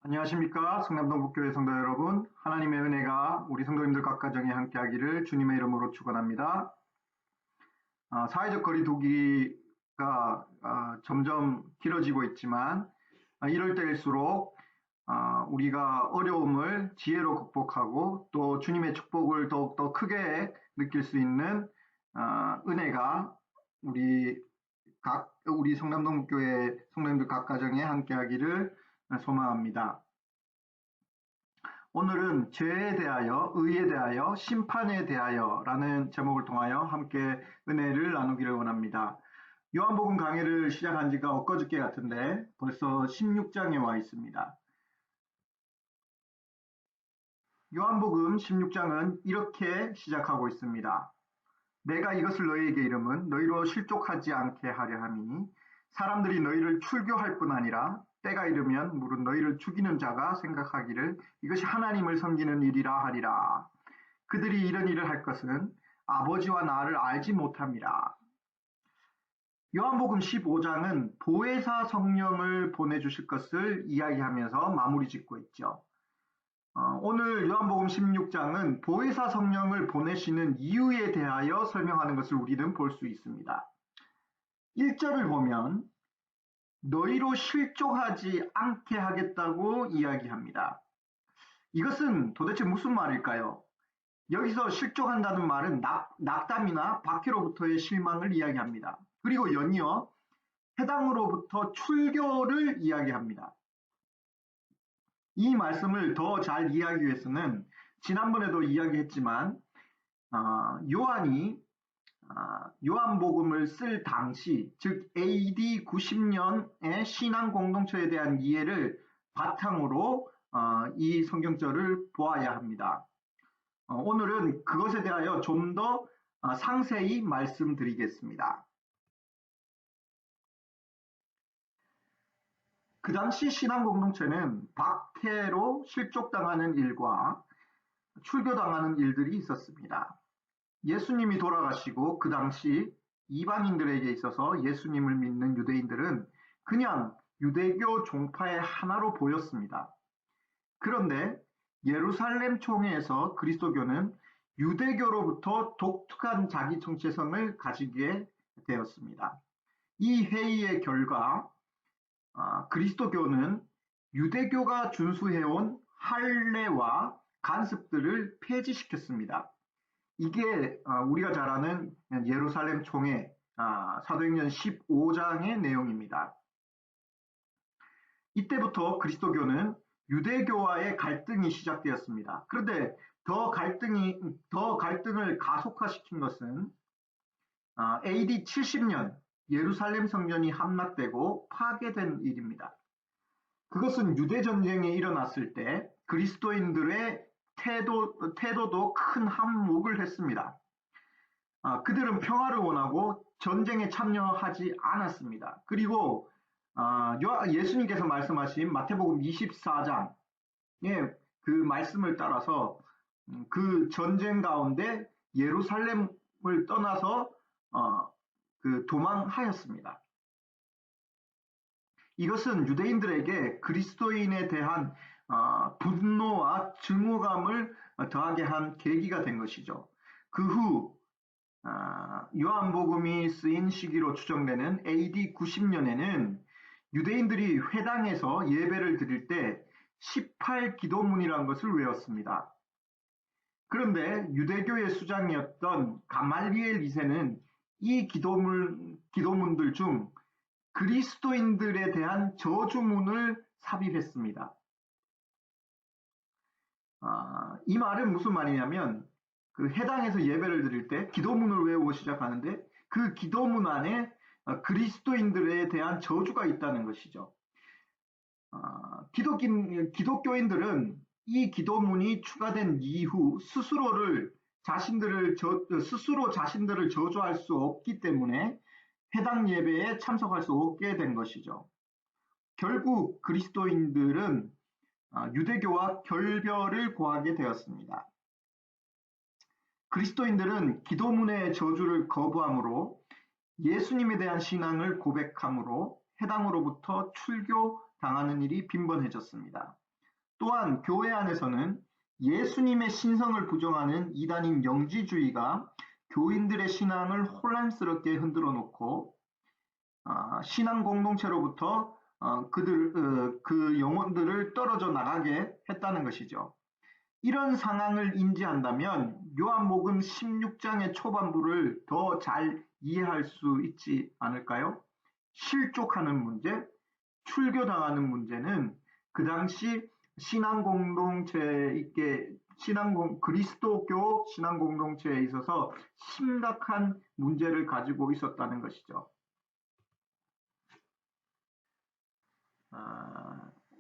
안녕하십니까. 성남동북교회 성도 여러분. 하나님의 은혜가 우리 성도님들 각 가정에 함께하기를 주님의 이름으로 축원합니다. 사회적 거리두기가 점점 길어지고 있지만 이럴 때일수록 우리가 어려움을 지혜로 극복하고 또 주님의 축복을 더욱더 크게 느낄 수 있는 은혜가 우리 성남동북교회 성도님들 각 가정에 함께하기를 소망합니다. 오늘은 죄에 대하여, 의에 대하여, 심판에 대하여 라는 제목을 통하여 함께 은혜를 나누기를 원합니다. 요한복음 강해를 시작한 지가 엊그저께 같은데 벌써 16장에 와 있습니다. 요한복음 16장은 이렇게 시작하고 있습니다. 내가 이것을 너희에게 이름은 너희로 실족하지 않게 하려 함이니 사람들이 너희를 출교할 뿐 아니라 때가 이르면 무릇 너희를 죽이는 자가 생각하기를 이것이 하나님을 섬기는 일이라 하리라. 그들이 이런 일을 할 것은 아버지와 나를 알지 못함이라. 요한복음 15장은 보혜사 성령을 보내주실 것을 이야기하면서 마무리 짓고 있죠. 오늘 요한복음 16장은 보혜사 성령을 보내시는 이유에 대하여 설명하는 것을 우리는 볼 수 있습니다. 1절을 보면 너희로 실족하지 않게 하겠다고 이야기합니다. 이것은 도대체 무슨 말일까요? 여기서 실족한다는 말은 낙담이나 박해로부터의 실망을 이야기합니다. 그리고 연이어 해당으로부터 출교를 이야기합니다. 이 말씀을 더 잘 이해하기 위해서는 지난번에도 이야기했지만 요한이 요한복음을 쓸 당시, 즉 AD 90년의 신앙 공동체에 대한 이해를 바탕으로 이 성경절을 보아야 합니다. 오늘은 그것에 대하여 좀 더 상세히 말씀드리겠습니다. 그 당시 신앙 공동체는 박해로 실족당하는 일과 출교당하는 일들이 있었습니다. 예수님이 돌아가시고 그 당시 이방인들에게 있어서 예수님을 믿는 유대인들은 그냥 유대교 종파의 하나로 보였습니다. 그런데 예루살렘 총회에서 그리스도교는 유대교로부터 독특한 자기 정체성을 가지게 되었습니다. 이 회의의 결과 그리스도교는 유대교가 준수해온 할례와 간습들을 폐지시켰습니다. 이게 우리가 잘 아는 예루살렘 총회 사도행전 15장의 내용입니다. 이때부터 그리스도교는 유대교와의 갈등이 시작되었습니다. 그런데 더 갈등을 가속화시킨 것은 AD 70년 예루살렘 성전이 함락되고 파괴된 일입니다. 그것은 유대 전쟁이 일어났을 때 그리스도인들의 태도도 큰 한몫을 했습니다. 그들은 평화를 원하고 전쟁에 참여하지 않았습니다. 그리고 예수님께서 말씀하신 마태복음 24장의 그 말씀을 따라서 그 전쟁 가운데 예루살렘을 떠나서 도망하였습니다. 이것은 유대인들에게 그리스도인에 대한 분노와 증오감을 더하게 한 계기가 된 것이죠. 그 후 요한복음이 쓰인 시기로 추정되는 AD 90년에는 유대인들이 회당에서 예배를 드릴 때 18기도문이라는 것을 외웠습니다. 그런데 유대교의 수장이었던 가말리엘 2세는 이 기도문들 중 그리스도인들에 대한 저주문을 삽입했습니다. 이 말은 무슨 말이냐면 그 해당에서 예배를 드릴 때 기도문을 외우고 시작하는데 그 기도문 안에 그리스도인들에 대한 저주가 있다는 것이죠. 기독교인들은 이 기도문이 추가된 이후 스스로 자신들을 저주할 수 없기 때문에 해당 예배에 참석할 수 없게 된 것이죠. 결국 그리스도인들은 유대교와 결별을 고하게 되었습니다. 그리스도인들은 기도문의 저주를 거부함으로 예수님에 대한 신앙을 고백함으로 해당으로부터 출교당하는 일이 빈번해졌습니다. 또한 교회 안에서는 예수님의 신성을 부정하는 이단인 영지주의가 교인들의 신앙을 혼란스럽게 흔들어 놓고 신앙 공동체로부터 그 영혼들을 떨어져 나가게 했다는 것이죠. 이런 상황을 인지한다면 요한복음 16장의 초반부를 더 잘 이해할 수 있지 않을까요? 실족하는 문제, 출교당하는 문제는 그 당시 그리스도교 신앙 공동체에 있어서 심각한 문제를 가지고 있었다는 것이죠.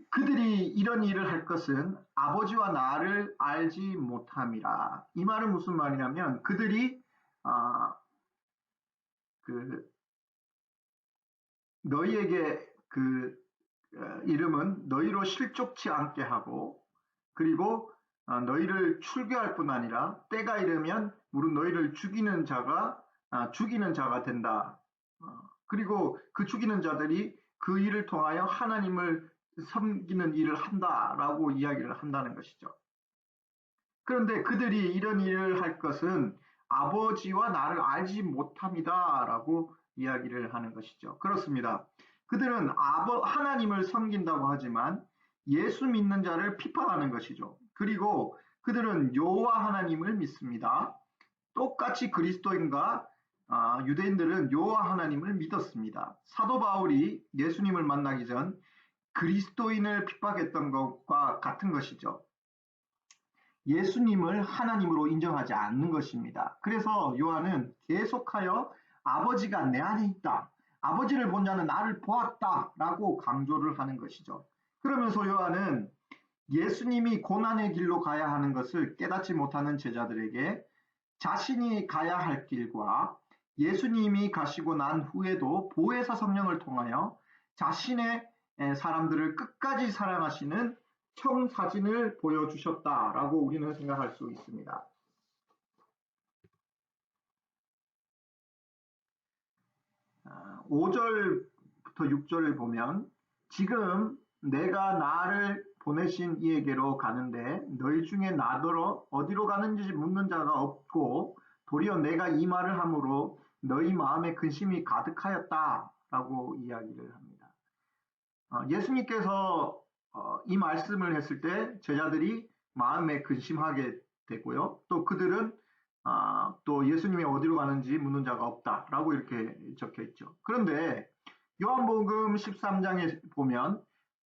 그들이 이런 일을 할 것은 아버지와 나를 알지 못함이라. 이 말은 무슨 말이냐면 그들이 너희에게 이름은 너희로 실족치 않게 하고 그리고 너희를 출교할 뿐 아니라 때가 이르면 무릇 너희를 죽이는 자가 된다. 그리고 그 죽이는 자들이 그 일을 통하여 하나님을 섬기는 일을 한다라고 이야기를 한다는 것이죠. 그런데 그들이 이런 일을 할 것은 아버지와 나를 알지 못합니다라고 이야기를 하는 것이죠. 그렇습니다. 그들은 하나님을 섬긴다고 하지만 예수 믿는 자를 비판하는 것이죠. 그리고 그들은 여호와 하나님을 믿습니다. 똑같이 그리스도인과 유대인들은 여호와 하나님을 믿었습니다. 사도 바울이 예수님을 만나기 전 그리스도인을 핍박했던 것과 같은 것이죠. 예수님을 하나님으로 인정하지 않는 것입니다. 그래서 요한은 계속하여 아버지가 내 안에 있다. 아버지를 본 자는 나를 보았다. 라고 강조를 하는 것이죠. 그러면서 요한은 예수님이 고난의 길로 가야 하는 것을 깨닫지 못하는 제자들에게 자신이 가야 할 길과 예수님이 가시고 난 후에도 보혜사 성령을 통하여 자신의 사람들을 끝까지 사랑하시는 청사진을 보여주셨다라고 우리는 생각할 수 있습니다. 5절부터 6절을 보면 지금 내가 나를 보내신 이에게로 가는데 너희 중에 나더러 어디로 가는지 묻는 자가 없고 도리어 내가 이 말을 함으로 너희 마음에 근심이 가득하였다라고 이야기를 합니다. 예수님께서 이 말씀을 했을 때 제자들이 마음에 근심하게 되고요. 또 그들은 또 예수님이 어디로 가는지 묻는 자가 없다라고 이렇게 적혀 있죠. 그런데 요한복음 13장에 보면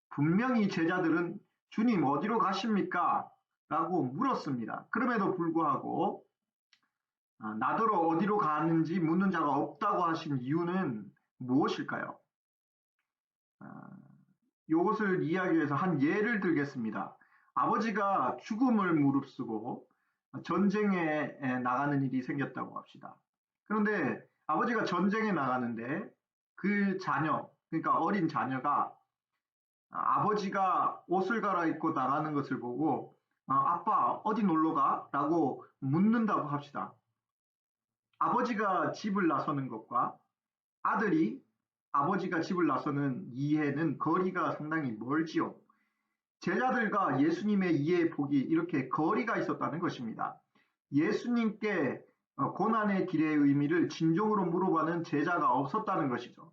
분명히 제자들은 주님 어디로 가십니까? 라고 물었습니다. 그럼에도 불구하고 나더러 어디로 가는지 묻는 자가 없다고 하신 이유는 무엇일까요? 이것을 이야기해서 한 예를 들겠습니다. 아버지가 죽음을 무릅쓰고 전쟁에 나가는 일이 생겼다고 합시다. 그런데 아버지가 전쟁에 나가는데 그 자녀, 그러니까 어린 자녀가 아버지가 옷을 갈아입고 나가는 것을 보고 아빠 어디 놀러 가? 라고 묻는다고 합시다. 아버지가 집을 나서는 것과 아들이 아버지가 집을 나서는 이해는 거리가 상당히 멀지요. 제자들과 예수님의 이해 폭이 이렇게 거리가 있었다는 것입니다. 예수님께 고난의 길의 의미를 진정으로 물어보는 제자가 없었다는 것이죠.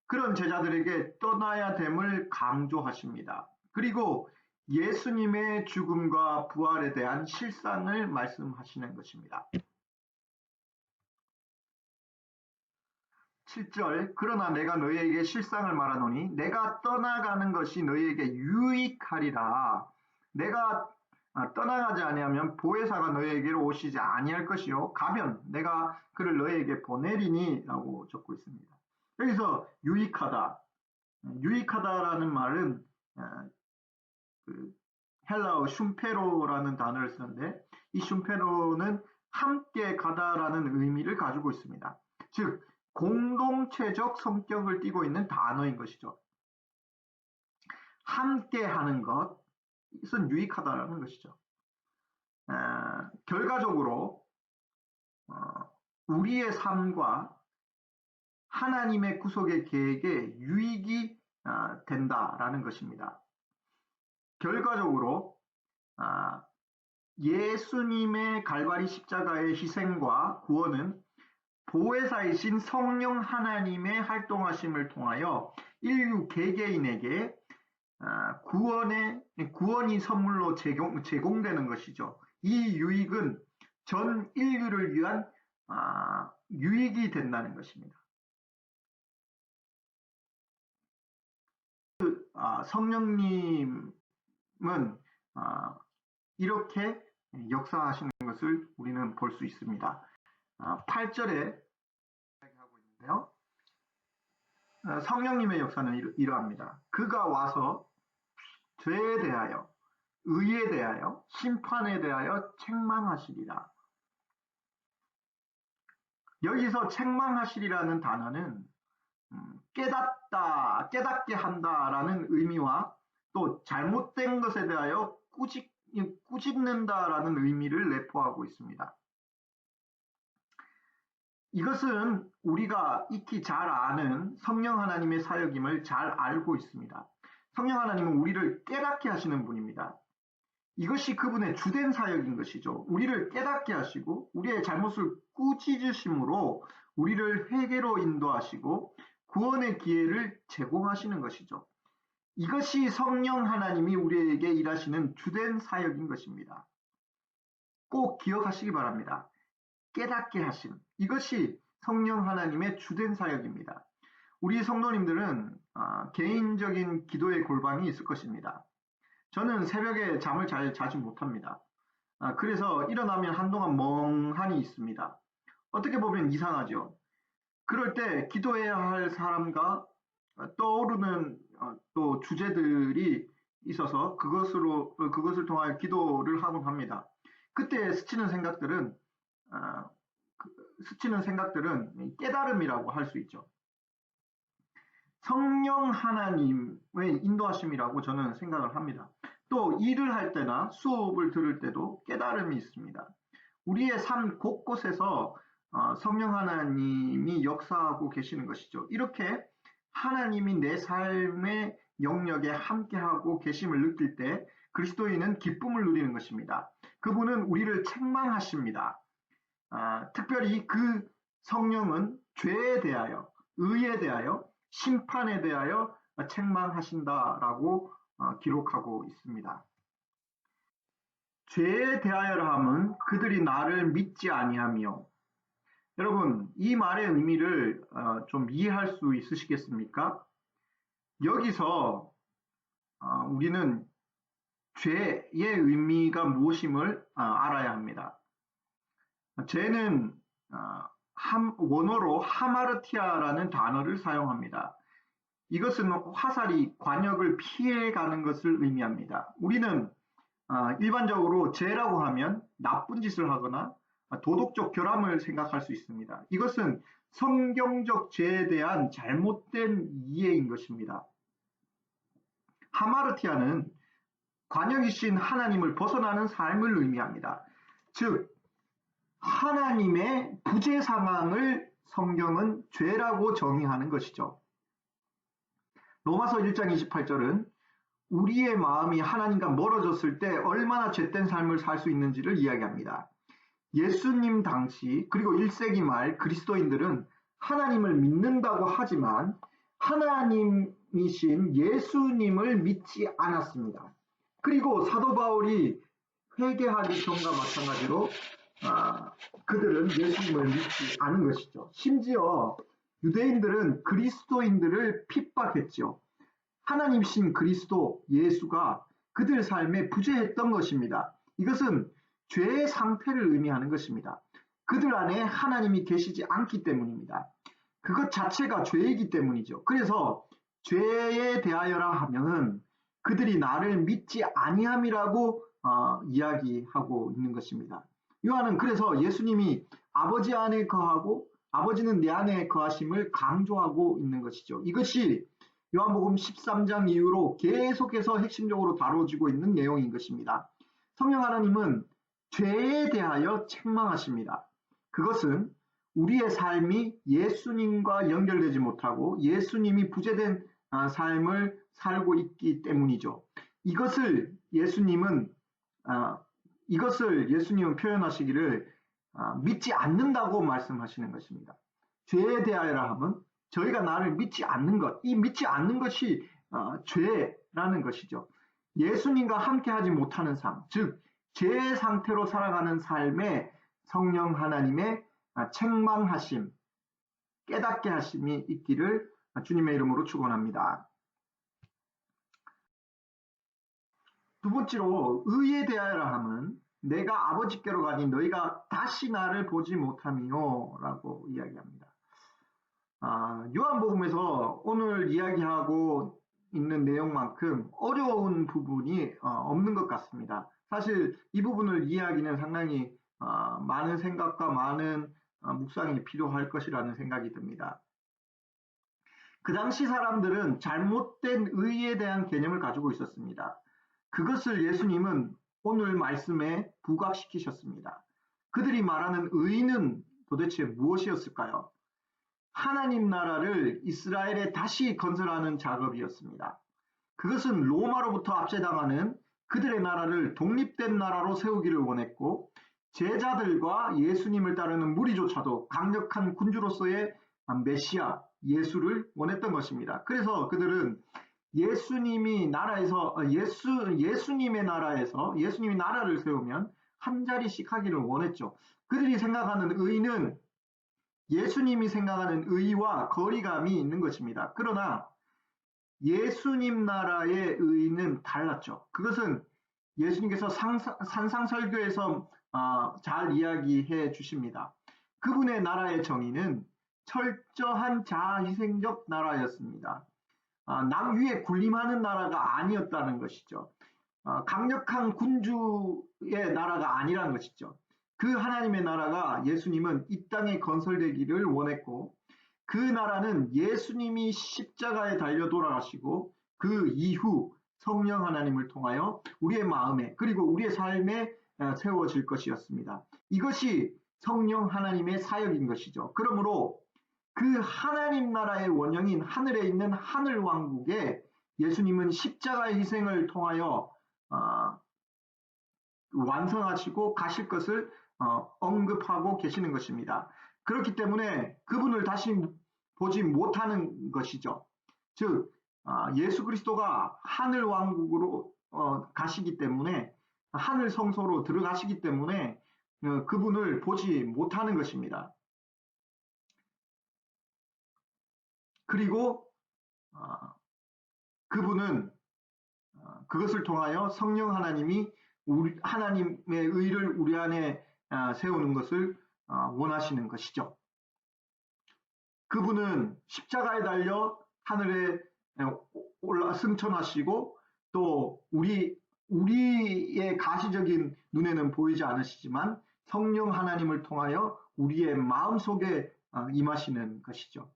그런 제자들에게 떠나야 됨을 강조하십니다. 그리고 예수님의 죽음과 부활에 대한 실상을 말씀하시는 것입니다. 7절 그러나 내가 너희에게 실상을 말하노니 내가 떠나가는 것이 너희에게 유익하리라. 내가 떠나가지 아니하면 보혜사가 너희에게로 오시지 아니할 것이요 가면 내가 그를 너희에게 보내리니 라고 적고 있습니다. 여기서 유익하다라는 말은 헬라어 슌페로라는 단어를 쓰는데 이 슌페로는 함께 가다라는 의미를 가지고 있습니다. 즉 공동체적 성격을 띠고 있는 단어인 것이죠. 함께 하는 것은 유익하다라는 것이죠. 결과적으로 우리의 삶과 하나님의 구속의 계획에 유익이 된다라는 것입니다. 결과적으로 예수님의 갈바리 십자가의 희생과 구원은 보혜사이신 성령 하나님의 활동하심을 통하여 인류 개개인에게 구원이 선물로 제공되는 것이죠. 이 유익은 전 인류를 위한 유익이 된다는 것입니다. 성령님은 이렇게 역사하시는 것을 우리는 볼 수 있습니다. 8절에 이야기하고 있는데요. 성령님의 역사는 이러합니다. 그가 와서 죄에 대하여, 의에 대하여, 심판에 대하여 책망하시리라. 여기서 책망하시리라는 단어는 깨닫게 한다라는 의미와 또 잘못된 것에 대하여 꾸짖는다라는 의미를 내포하고 있습니다. 이것은 우리가 익히 잘 아는 성령 하나님의 사역임을 잘 알고 있습니다. 성령 하나님은 우리를 깨닫게 하시는 분입니다. 이것이 그분의 주된 사역인 것이죠. 우리를 깨닫게 하시고 우리의 잘못을 꾸짖으심으로 우리를 회개로 인도하시고 구원의 기회를 제공하시는 것이죠. 이것이 성령 하나님이 우리에게 일하시는 주된 사역인 것입니다. 꼭 기억하시기 바랍니다. 깨닫게 하심, 이것이 성령 하나님의 주된 사역입니다. 우리 성도님들은 개인적인 기도의 골방이 있을 것입니다. 저는 새벽에 잠을 잘 자지 못합니다. 그래서 일어나면 한동안 멍하니 있습니다. 어떻게 보면 이상하죠. 그럴 때 기도해야 할 사람과 떠오르는 또 주제들이 있어서 그것을 통하여 기도를 하곤 합니다. 그때 스치는 생각들은 깨달음이라고 할 수 있죠. 성령 하나님의 인도하심이라고 저는 생각을 합니다. 또 일을 할 때나 수업을 들을 때도 깨달음이 있습니다. 우리의 삶 곳곳에서 성령 하나님이 역사하고 계시는 것이죠. 이렇게 하나님이 내 삶의 영역에 함께하고 계심을 느낄 때 그리스도인은 기쁨을 누리는 것입니다. 그분은 우리를 책망하십니다. 특별히 그 성령은 죄에 대하여, 의에 대하여, 심판에 대하여 책망하신다라고 기록하고 있습니다. 죄에 대하여라 함은 그들이 나를 믿지 아니하며, 여러분 이 말의 의미를 좀 이해할 수 있으시겠습니까? 여기서 우리는 죄의 의미가 무엇임을 알아야 합니다. 죄는 원어로 하마르티아라는 단어를 사용합니다. 이것은 화살이 관역을 피해가는 것을 의미합니다. 우리는 일반적으로 죄라고 하면 나쁜 짓을 하거나 도덕적 결함을 생각할 수 있습니다. 이것은 성경적 죄에 대한 잘못된 이해인 것입니다. 하마르티아는 관역이신 하나님을 벗어나는 삶을 의미합니다. 즉 하나님의 부재 상황을 성경은 죄라고 정의하는 것이죠. 로마서 1장 28절은 우리의 마음이 하나님과 멀어졌을 때 얼마나 죄된 삶을 살 수 있는지를 이야기합니다. 예수님 당시 그리고 1세기 말 그리스도인들은 하나님을 믿는다고 하지만 하나님이신 예수님을 믿지 않았습니다. 그리고 사도 바울이 회개하기 전과 마찬가지로 그들은 예수님을 믿지 않은 것이죠. 심지어 유대인들은 그리스도인들을 핍박했죠. 하나님이신 그리스도 예수가 그들 삶에 부재했던 것입니다. 이것은 죄의 상태를 의미하는 것입니다. 그들 안에 하나님이 계시지 않기 때문입니다. 그것 자체가 죄이기 때문이죠. 그래서 죄에 대하여라 하면은 그들이 나를 믿지 아니함이라고 이야기하고 있는 것입니다. 요한은 그래서 예수님이 아버지 안에 거하고 아버지는 내 안에 거하심을 강조하고 있는 것이죠. 이것이 요한복음 13장 이후로 계속해서 핵심적으로 다뤄지고 있는 내용인 것입니다. 성령 하나님은 죄에 대하여 책망하십니다. 그것은 우리의 삶이 예수님과 연결되지 못하고 예수님이 부재된 삶을 살고 있기 때문이죠. 이것을 예수님은 표현하시기를 믿지 않는다고 말씀하시는 것입니다. 죄에 대하여라 함은 저희가 나를 믿지 않는 것, 이 믿지 않는 것이 죄라는 것이죠. 예수님과 함께하지 못하는 삶, 즉 죄의 상태로 살아가는 삶에 성령 하나님의 책망하심, 깨닫게 하심이 있기를 주님의 이름으로 축원합니다. 두 번째로 의에 대하여라 함은 내가 아버지께로 가니 너희가 다시 나를 보지 못함이요 라고 이야기합니다. 요한복음에서 오늘 이야기하고 있는 내용만큼 어려운 부분이 없는 것 같습니다. 사실 이 부분을 이해하기는 상당히 많은 생각과 많은 묵상이 필요할 것이라는 생각이 듭니다. 그 당시 사람들은 잘못된 의에 대한 개념을 가지고 있었습니다. 그것을 예수님은 오늘 말씀에 부각시키셨습니다. 그들이 말하는 의는 도대체 무엇이었을까요? 하나님 나라를 이스라엘에 다시 건설하는 작업이었습니다. 그것은 로마로부터 압제당하는 그들의 나라를 독립된 나라로 세우기를 원했고 제자들과 예수님을 따르는 무리조차도 강력한 군주로서의 메시아 예수를 원했던 것입니다. 그래서 그들은 예수님이 예수님의 나라에서 예수님이 나라를 세우면 한 자리씩 하기를 원했죠. 그들이 생각하는 의는 예수님이 생각하는 의와 거리감이 있는 것입니다. 그러나 예수님 나라의 의는 달랐죠. 그것은 예수님께서 산상설교에서 잘 이야기해 주십니다. 그분의 나라의 정의는 철저한 자아희생적 나라였습니다. 남 위에 군림하는 나라가 아니었다는 것이죠. 강력한 군주의 나라가 아니라는 것이죠. 그 하나님의 나라가 예수님은 이 땅에 건설되기를 원했고 그 나라는 예수님이 십자가에 달려 돌아가시고 그 이후 성령 하나님을 통하여 우리의 마음에 그리고 우리의 삶에 세워질 것이었습니다. 이것이 성령 하나님의 사역인 것이죠. 그러므로 그 하나님 나라의 원형인 하늘에 있는 하늘 왕국에 예수님은 십자가의 희생을 통하여 완성하시고 가실 것을 언급하고 계시는 것입니다. 그렇기 때문에 그분을 다시 보지 못하는 것이죠. 즉 예수 그리스도가 하늘 왕국으로 가시기 때문에 하늘 성소로 들어가시기 때문에 그분을 보지 못하는 것입니다. 그리고 그분은 그것을 통하여 성령 하나님이 하나님의 의를 우리 안에 세우는 것을 원하시는 것이죠. 그분은 십자가에 달려 하늘에 승천하시고 또 우리의 가시적인 눈에는 보이지 않으시지만 성령 하나님을 통하여 우리의 마음속에 임하시는 것이죠.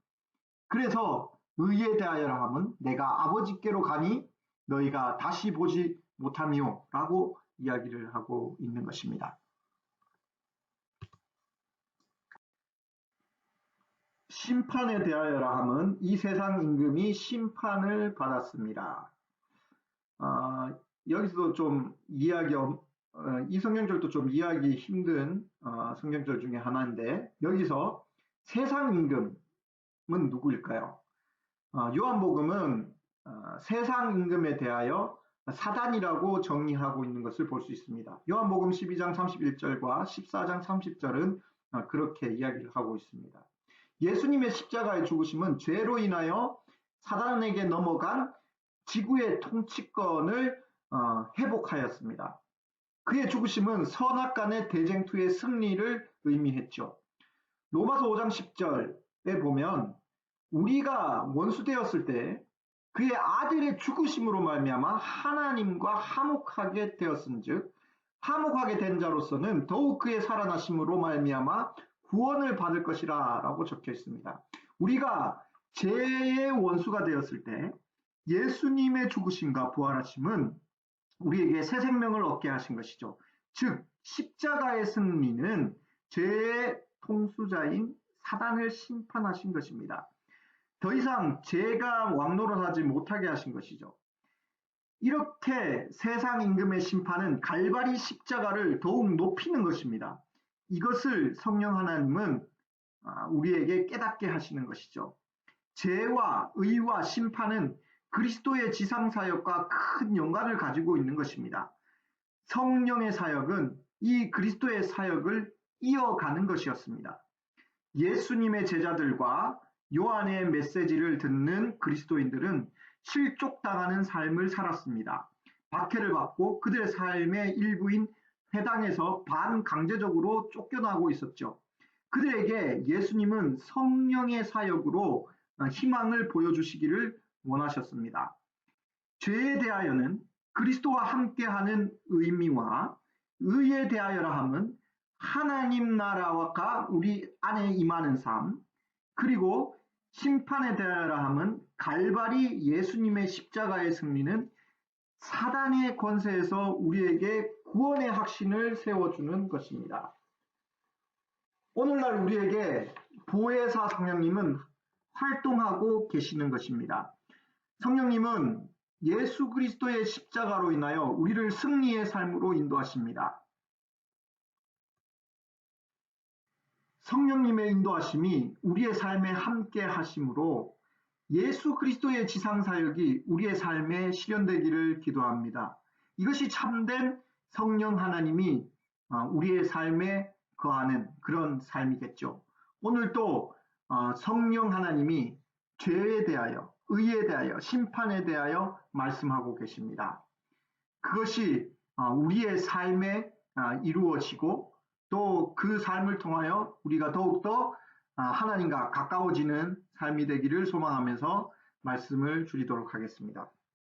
그래서 의에 대하여라 함은 내가 아버지께로 가니 너희가 다시 보지 못함이요 라고 이야기를 하고 있는 것입니다. 심판에 대하여라 함은 이 세상 임금이 심판을 받았습니다. 여기서도 좀 이 성경절도 좀 이해하기 힘든 성경절 중에 하나인데 여기서 세상 임금은 누구일까요? 요한복음은 세상 임금에 대하여 사단이라고 정의하고 있는 것을 볼 수 있습니다. 요한복음 12장 31절과 14장 30절은 그렇게 이야기를 하고 있습니다. 예수님의 십자가의 죽으심은 죄로 인하여 사단에게 넘어간 지구의 통치권을 회복하였습니다. 그의 죽으심은 선악간의 대쟁투의 승리를 의미했죠. 로마서 5장 10절에 보면 우리가 원수되었을 때 그의 아들의 죽으심으로 말미암아 하나님과 화목하게 되었은즉 화목하게 된 자로서는 더욱 그의 살아나심으로 말미암아 구원을 받을 것이라 라고 적혀 있습니다. 우리가 죄의 원수가 되었을 때 예수님의 죽으심과 부활하심은 우리에게 새 생명을 얻게 하신 것이죠. 즉 십자가의 승리는 죄의 통수자인 사단을 심판하신 것입니다. 더 이상 죄가 왕노릇하지 못하게 하신 것이죠. 이렇게 세상 임금의 심판은 갈바리 십자가를 더욱 높이는 것입니다. 이것을 성령 하나님은 우리에게 깨닫게 하시는 것이죠. 죄와 의와 심판은 그리스도의 지상사역과 큰 연관을 가지고 있는 것입니다. 성령의 사역은 이 그리스도의 사역을 이어가는 것이었습니다. 예수님의 제자들과 요한의 메시지를 듣는 그리스도인들은 실족당하는 삶을 살았습니다. 박해를 받고 그들의 삶의 일부인 회당에서 반강제적으로 쫓겨나고 있었죠. 그들에게 예수님은 성령의 사역으로 희망을 보여주시기를 원하셨습니다. 죄에 대하여는 그리스도와 함께하는 의미와 의에 대하여라 함은 하나님 나라가 우리 안에 임하는 삶, 그리고 심판에 대하여라 함은 갈바리 예수님의 십자가의 승리는 사단의 권세에서 우리에게 구원의 확신을 세워주는 것입니다. 오늘날 우리에게 보혜사 성령님은 활동하고 계시는 것입니다. 성령님은 예수 그리스도의 십자가로 인하여 우리를 승리의 삶으로 인도하십니다. 성령님의 인도하심이 우리의 삶에 함께 하심으로 예수 그리스도의 지상사역이 우리의 삶에 실현되기를 기도합니다. 이것이 참된 성령 하나님이 우리의 삶에 거하는 그런 삶이겠죠. 오늘도 성령 하나님이 죄에 대하여, 의에 대하여, 심판에 대하여 말씀하고 계십니다. 그것이 우리의 삶에 이루어지고 또 그 삶을 통하여 우리가 더욱더 하나님과 가까워지는 삶이 되기를 소망하면서 말씀을 줄이도록 하겠습니다.